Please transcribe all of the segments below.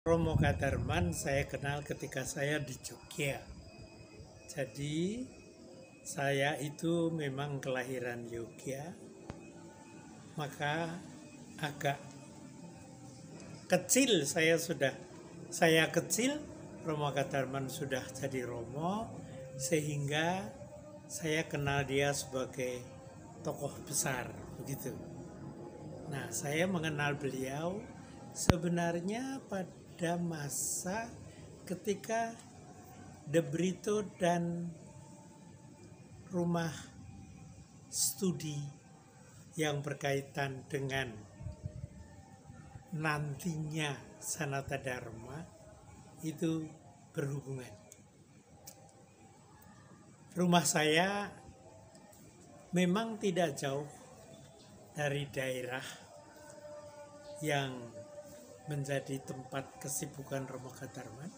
Romo Kadarman saya kenal ketika saya di Jogja. Jadi saya itu memang kelahiran Jogja. Maka agak kecil saya kecil Romo Kadarman sudah jadi Romo, sehingga saya kenal dia sebagai tokoh besar begitu. Nah, saya mengenal beliau sebenarnya pada masa ketika De Brito dan rumah studi yang berkaitan dengan nantinya Sanata Dharma itu berhubungan. Rumah saya memang tidak jauh dari daerah yang menjadi tempat kesibukan Romo Kadarman,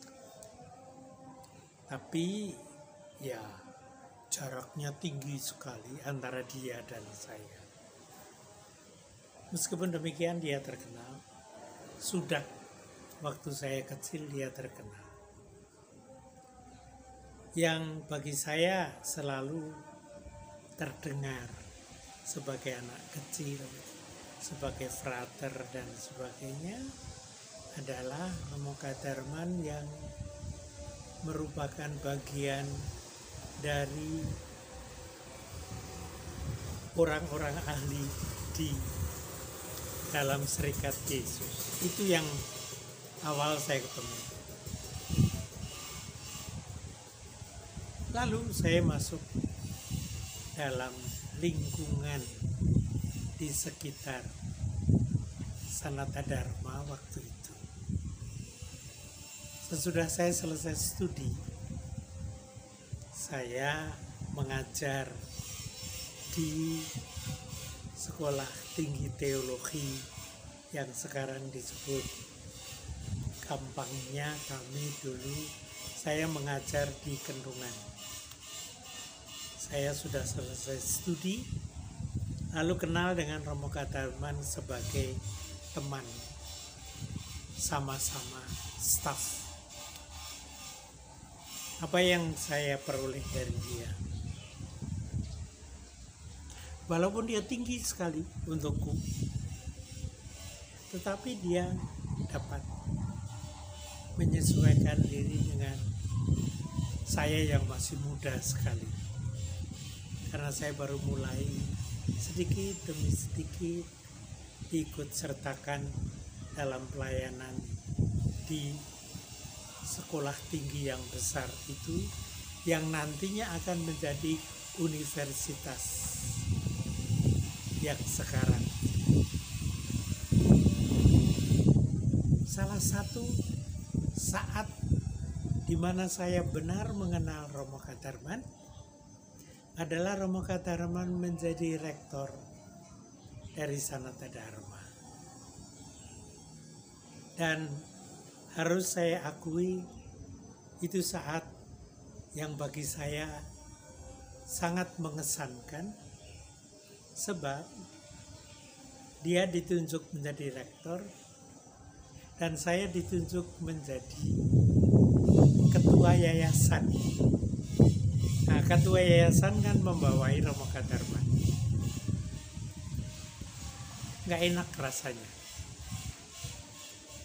tapi ya jaraknya tinggi sekali antara dia dan saya. Meskipun demikian dia terkenal, sudah waktu saya kecil dia terkenal. Yang bagi saya selalu terdengar sebagai anak kecil, sebagai frater dan sebagainya adalah Romo Kadarman yang merupakan bagian dari orang-orang ahli di dalam Serikat Yesus. Itu yang awal saya ketemu. Lalu saya masuk dalam lingkungan di sekitar Sanata Dharma waktu itu. Sesudah saya selesai studi, saya mengajar di Sekolah Tinggi Teologi yang sekarang disebut, gampangnya kami dulu, saya mengajar di Kendungan. Saya sudah selesai studi, lalu kenal dengan Romo Kadarman sebagai teman, sama-sama staf. Apa yang saya peroleh dari dia? Walaupun dia tinggi sekali untukku, tetapi dia dapat menyesuaikan diri dengan saya yang masih muda sekali. Karena saya baru mulai sedikit demi sedikit ikut sertakan dalam pelayanan di sekolah tinggi yang besar itu, yang nantinya akan menjadi universitas yang sekarang. Salah satu saat di mana saya benar mengenal Romo Kadarman adalah Romo Kadarman menjadi rektor dari Sanata Dharma. Dan harus saya akui, itu saat yang bagi saya sangat mengesankan, sebab dia ditunjuk menjadi rektor dan saya ditunjuk menjadi ketua yayasan. Nah, ketua yayasan kan membawai Romo Kadarman. Nggak enak rasanya.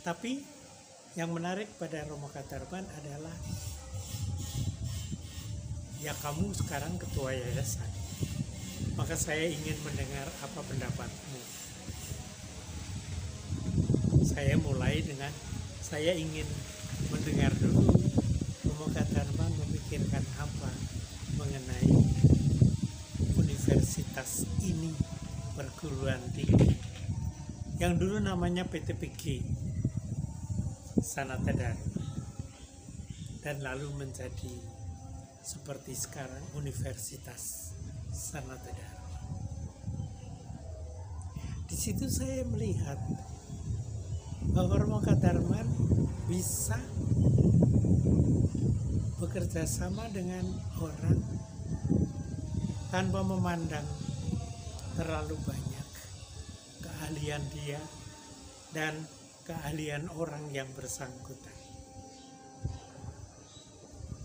Tapi yang menarik pada Romo Kadarman adalah, ya kamu sekarang ketua yayasan, maka saya ingin mendengar apa pendapatmu. Saya mulai dengan, saya ingin mendengar dulu Romo Kadarman memikirkan apa mengenai universitas ini, perguruan tinggi, yang dulu namanya PTPG, Sanata Dharma, dan lalu menjadi seperti sekarang Universitas Sanata Dharma. Di situ saya melihat bahwa Romo Kadarman bisa bekerja sama dengan orang tanpa memandang terlalu banyak keahlian dia dan keahlian orang yang bersangkutan.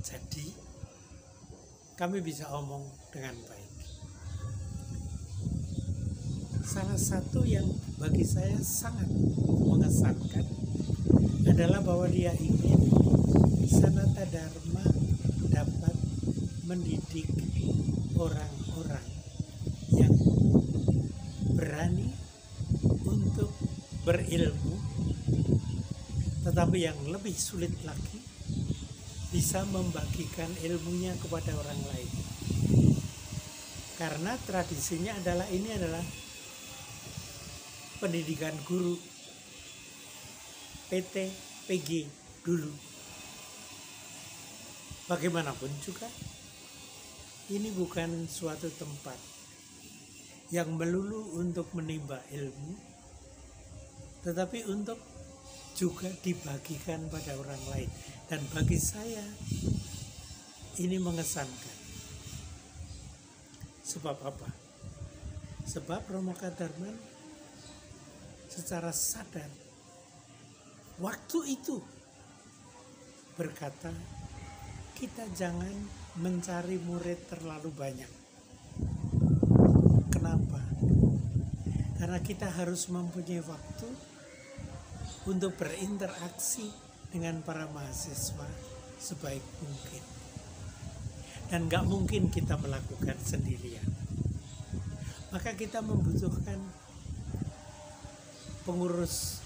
Jadi kami bisa omong dengan baik. Salah satu yang bagi saya sangat mengesankan adalah bahwa dia ingin Sanata Dharma dapat mendidik orang-orang yang berani untuk berilmu, tetapi yang lebih sulit lagi bisa membagikan ilmunya kepada orang lain. Karena tradisinya adalah ini adalah pendidikan guru PT PG dulu. Bagaimanapun juga ini bukan suatu tempat yang melulu untuk menimba ilmu, tetapi untuk juga dibagikan pada orang lain. Dan bagi saya ini mengesankan. Sebab apa? Sebab Romo Kadarman secara sadar waktu itu berkata, kita jangan mencari murid terlalu banyak. Kenapa? Karena kita harus mempunyai waktu untuk berinteraksi dengan para mahasiswa sebaik mungkin. Dan gak mungkin kita melakukan sendirian. Maka kita membutuhkan pengurus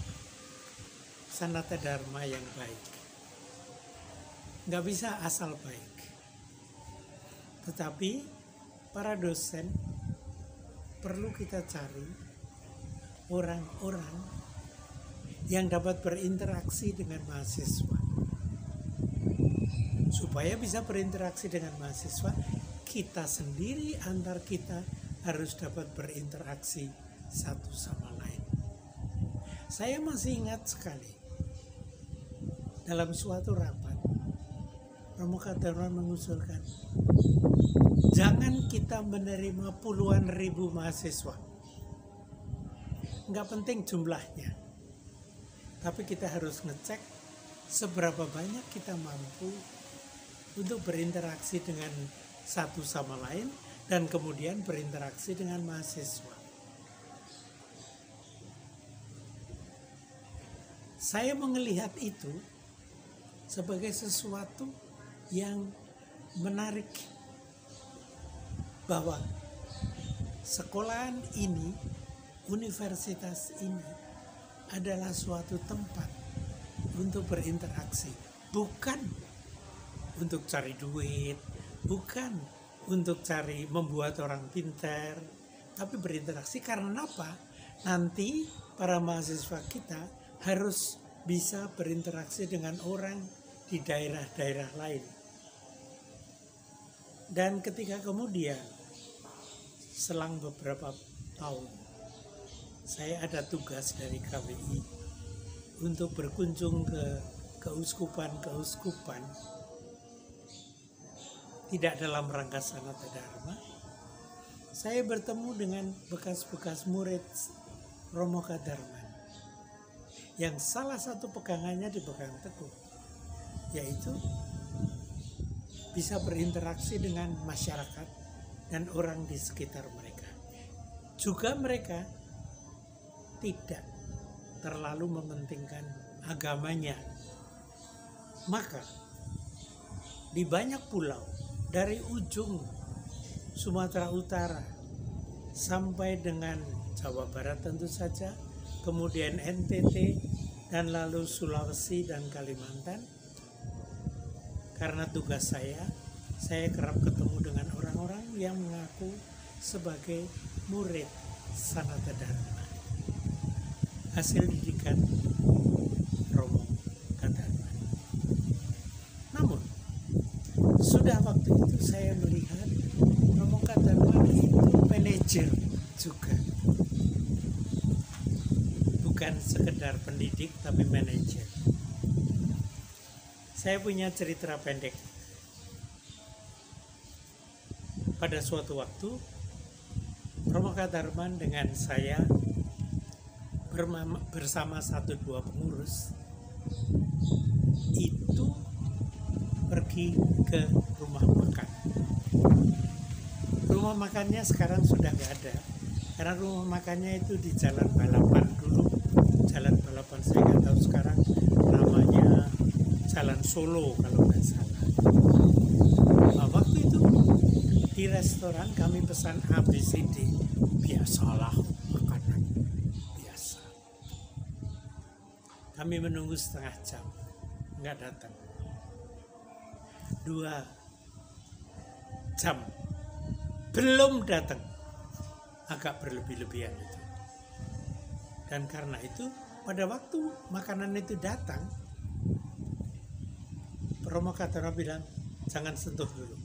Sanata Dharma yang baik. Gak bisa asal baik. Tetapi para dosen perlu kita cari orang-orang yang dapat berinteraksi dengan mahasiswa. Supaya bisa berinteraksi dengan mahasiswa, kita sendiri antar kita harus dapat berinteraksi satu sama lain. Saya masih ingat sekali dalam suatu rapat Romo Kadarman mengusulkan, jangan kita menerima puluhan ribu mahasiswa. Nggak penting jumlahnya, tapi kita harus ngecek seberapa banyak kita mampu untuk berinteraksi dengan satu sama lain dan kemudian berinteraksi dengan mahasiswa. Saya melihat itu sebagai sesuatu yang menarik, bahwa sekolahan ini, universitas ini adalah suatu tempat untuk berinteraksi, bukan untuk cari duit, bukan untuk cari membuat orang pintar, tapi berinteraksi karena apa? Nanti para mahasiswa kita harus bisa berinteraksi dengan orang di daerah-daerah lain. Dan ketika kemudian selang beberapa tahun saya ada tugas dari KBI untuk berkunjung ke keuskupan-keuskupan, tidak dalam rangka Sanata Dharma, saya bertemu dengan bekas-bekas murid Romo Kadarman yang salah satu pegangannya dipegang teguh, yaitu bisa berinteraksi dengan masyarakat dan orang di sekitar mereka. Juga mereka tidak terlalu mementingkan agamanya. Maka di banyak pulau, dari ujung Sumatera Utara sampai dengan Jawa Barat tentu saja, kemudian NTT, dan lalu Sulawesi dan Kalimantan, karena tugas saya kerap ketemu dengan orang-orang yang mengaku sebagai murid Sanata Dharma, hasil didikan Romo Kadarman. Namun sudah waktu itu saya melihat Romo Kadarman itu manajer juga, bukan sekedar pendidik tapi manajer. Saya punya cerita pendek. Pada suatu waktu Romo Kadarman dengan saya bersama 1-2 pengurus itu pergi ke rumah makan. Rumah makannya sekarang sudah nggak ada, karena rumah makannya itu di Jalan Balapan dulu. Jalan Balapan saya nggak tahu sekarang namanya Jalan Solo kalau nggak salah. Nah, waktu itu di restoran kami pesan ABCD, biasalah makanan biasa. Kami menunggu setengah jam, nggak datang. 2 jam belum datang, agak berlebih-lebihan itu. Dan karena itu pada waktu makanan itu datang, promokator bilang jangan sentuh dulu,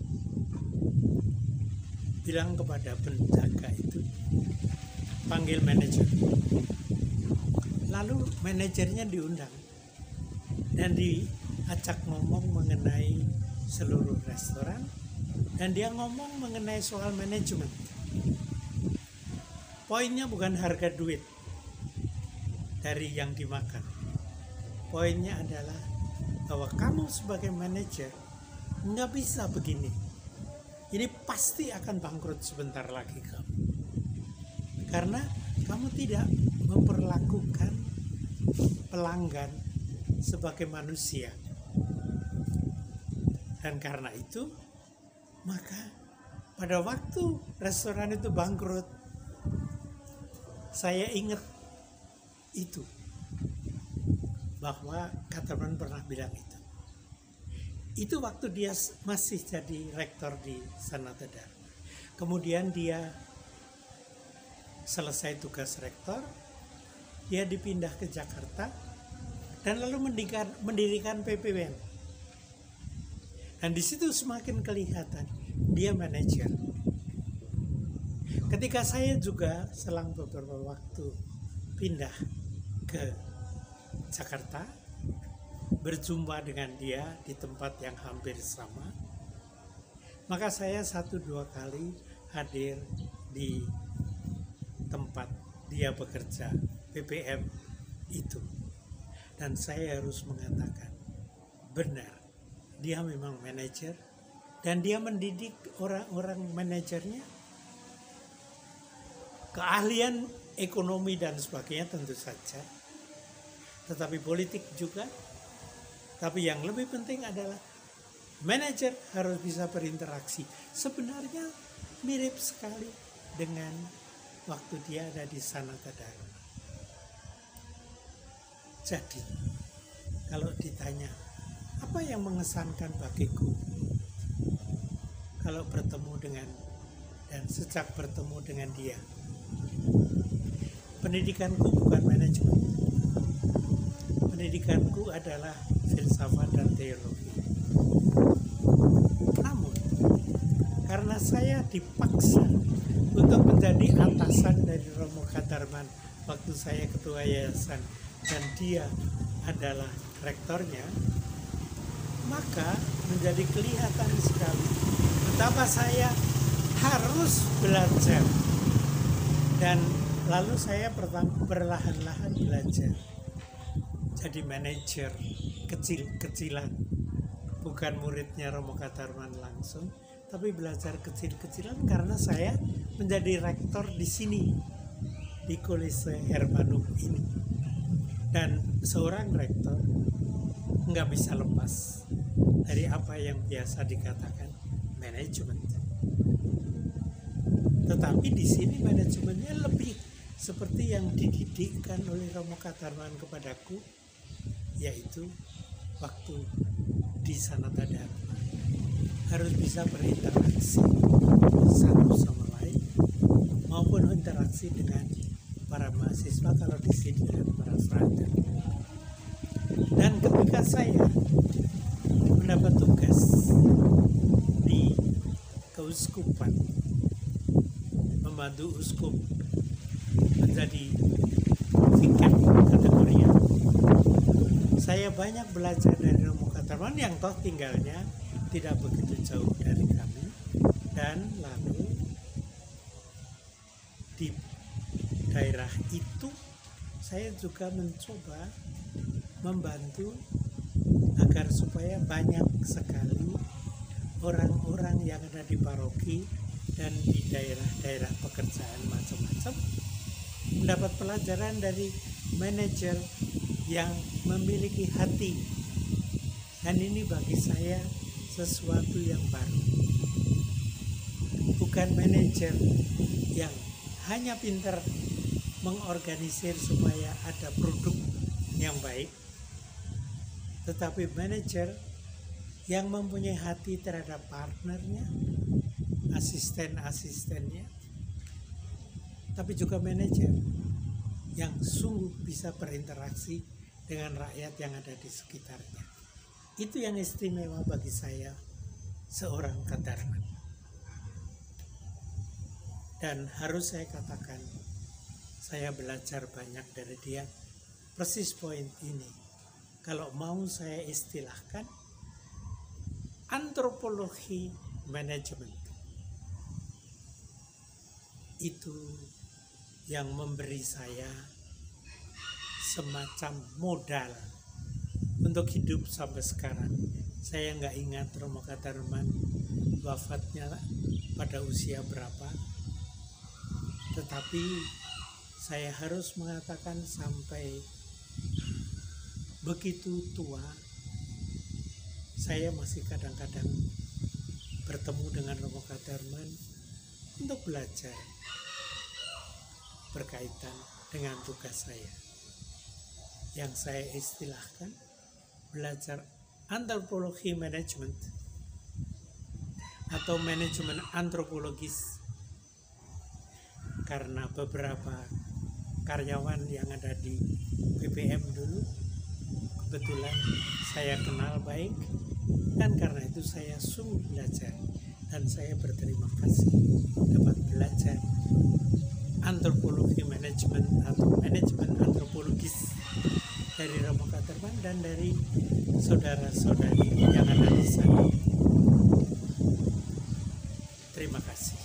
bilang kepada penjaga itu panggil manajer. Lalu manajernya diundang dan diajak ngomong mengenai seluruh restoran, dan dia ngomong mengenai soal manajemen. Poinnya bukan harga duit dari yang dimakan. Poinnya adalah bahwa kamu sebagai manajer nggak bisa begini. Ini pasti akan bangkrut sebentar lagi kamu. Karena kamu tidak memperlakukan pelanggan sebagai manusia. Dan karena itu, maka pada waktu restoran itu bangkrut, saya ingat itu, bahwa Katarman pernah bilang itu. Itu waktu dia masih jadi rektor di Sanata Dharma. Kemudian dia selesai tugas rektor, dia dipindah ke Jakarta dan lalu mendirikan PPWN. Dan di situ semakin kelihatan dia manajer. Ketika saya juga selang beberapa waktu pindah ke Jakarta, berjumpa dengan dia di tempat yang hampir sama, maka saya 1-2 kali hadir di tempat dia bekerja PPM itu. Dan saya harus mengatakan, benar, dia memang manajer, dan dia mendidik orang-orang manajernya. Keahlian ekonomi dan sebagainya tentu saja, tetapi politik juga. Tapi yang lebih penting adalah manajer harus bisa berinteraksi. Sebenarnya mirip sekali dengan waktu dia ada di Sanata Dharma. Jadi, kalau ditanya, apa yang mengesankan bagiku kalau bertemu dengan dan sejak bertemu dengan dia? Pendidikanku bukan manajemen. Pendidikanku adalah filsafat dan teologi. Namun, karena saya dipaksa untuk menjadi atasan dari Romo Kadarman waktu saya ketua yayasan dan dia adalah rektornya, maka menjadi kelihatan sekali betapa saya harus belajar. Dan lalu saya perlahan-lahan belajar jadi manajer kecil-kecilan, bukan muridnya Romo Kadarman langsung, tapi belajar kecil-kecilan karena saya menjadi rektor di sini, di Kolese Hermanum ini. Dan seorang rektor nggak bisa lepas dari apa yang biasa dikatakan manajemen. Tetapi di sini manajemennya lebih seperti yang dididikkan oleh Romo Kadarman kepadaku, yaitu waktu di Sanata Dharma harus bisa berinteraksi satu sama lain maupun interaksi dengan para mahasiswa, kalau di sini dengan para frater. Dan ketika saya mendapat tugas di keuskupan, membantu uskup menjadi vicar kategorinya, saya banyak belajar dari Romo Kadarman yang toh tinggalnya tidak begitu jauh dari kami. Dan lalu di daerah itu saya juga mencoba membantu agar supaya banyak sekali orang-orang yang ada di paroki dan di daerah-daerah pekerjaan macam-macam mendapat pelajaran dari manajer yang memiliki hati. Dan ini bagi saya sesuatu yang baru. Bukan manajer yang hanya pintar mengorganisir supaya ada produk yang baik, tetapi manajer yang mempunyai hati terhadap partnernya, asisten-asistennya, tapi juga manajer yang sungguh bisa berinteraksi dengan rakyat yang ada di sekitarnya. Itu yang istimewa bagi saya seorang kadarman. Dan harus saya katakan, saya belajar banyak dari dia. Persis poin ini, kalau mau saya istilahkan, antropologi manajemen. Itu yang memberi saya semacam modal untuk hidup sampai sekarang. Saya nggak ingat Romo Kadarman wafatnya pada usia berapa, tetapi saya harus mengatakan sampai begitu tua, saya masih kadang-kadang bertemu dengan Romo Kadarman untuk belajar berkaitan dengan tugas saya, yang saya istilahkan belajar antropologi manajemen atau manajemen antropologis, karena beberapa karyawan yang ada di BPM dulu kebetulan saya kenal baik, dan karena itu saya sungguh belajar dan saya berterima kasih dapat belajar antropologi manajemen atau manajemen antropologis dari Romo Kadarman dan dari saudara-saudari yang ada di sana. Terima kasih.